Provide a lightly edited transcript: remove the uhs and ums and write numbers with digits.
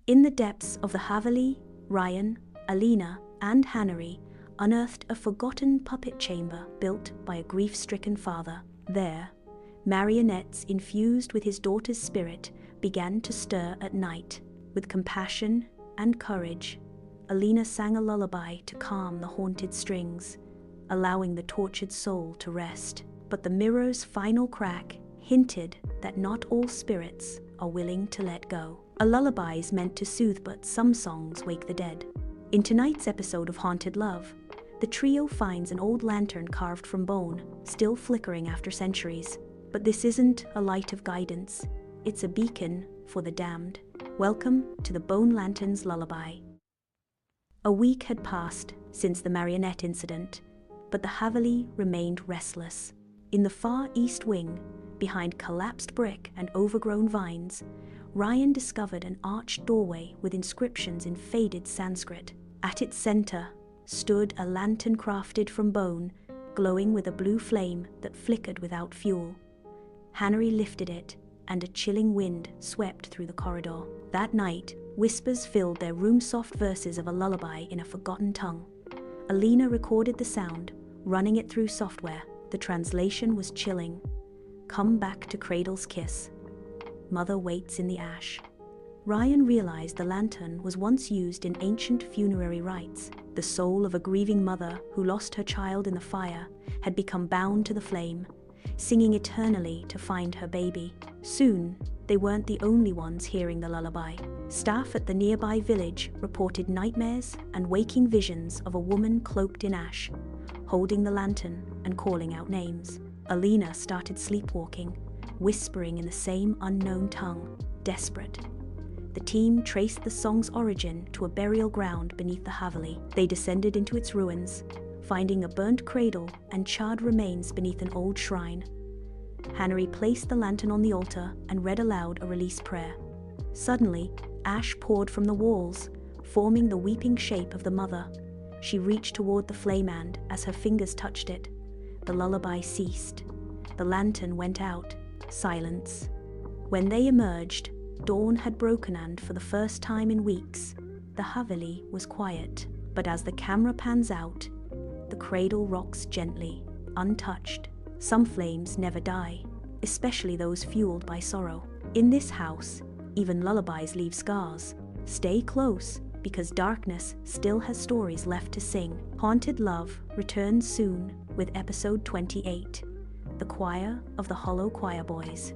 In the depths of the Haveli, Ryan, Alina, and Hannery unearthed a forgotten puppet chamber built by a grief-stricken father. There, marionettes infused with his daughter's spirit began to stir at night. With compassion and courage, Alina sang a lullaby to calm the haunted strings, allowing the tortured soul to rest. But the mirror's final crack hinted that not all spirits are willing to let go. A lullaby is meant to soothe, but some songs wake the dead. In tonight's episode of Haunted Love, the trio finds an old lantern carved from bone, still flickering after centuries. But this isn't a light of guidance, it's a beacon for the damned. Welcome to the Bone Lantern's Lullaby. A week had passed since the marionette incident, but the Haveli remained restless. In the far east wing, behind collapsed brick and overgrown vines, Ryan discovered an arched doorway with inscriptions in faded Sanskrit. At its center stood a lantern crafted from bone, glowing with a blue flame that flickered without fuel. Hannery lifted it, and a chilling wind swept through the corridor. That night, whispers filled their room-soft verses of a lullaby in a forgotten tongue. Alina recorded the sound, running it through software. The translation was chilling. "Come back to cradle's kiss. Mother waits in the ash." Ryan realized the lantern was once used in ancient funerary rites. The soul of a grieving mother who lost her child in the fire had become bound to the flame, singing eternally to find her baby. Soon, they weren't the only ones hearing the lullaby. Staff at the nearby village reported nightmares and waking visions of a woman cloaked in ash, holding the lantern and calling out names. Alina started sleepwalking, whispering in the same unknown tongue, desperate. The team traced the song's origin to a burial ground beneath the Haveli. They descended into its ruins, finding a burnt cradle and charred remains beneath an old shrine. Hannery placed the lantern on the altar and read aloud a release prayer. Suddenly, ash poured from the walls, forming the weeping shape of the mother. She reached toward the flame, and as her fingers touched it, the lullaby ceased. The lantern went out. Silence. When they emerged, dawn had broken, and for the first time in weeks, the Haveli was quiet. But as the camera pans out, the cradle rocks gently, untouched. Some flames never die, especially those fueled by sorrow. In this house, even lullabies leave scars. Stay close, because darkness still has stories left to sing. Haunted Love returns soon with episode 28, The Choir of the Hollow Choir Boys.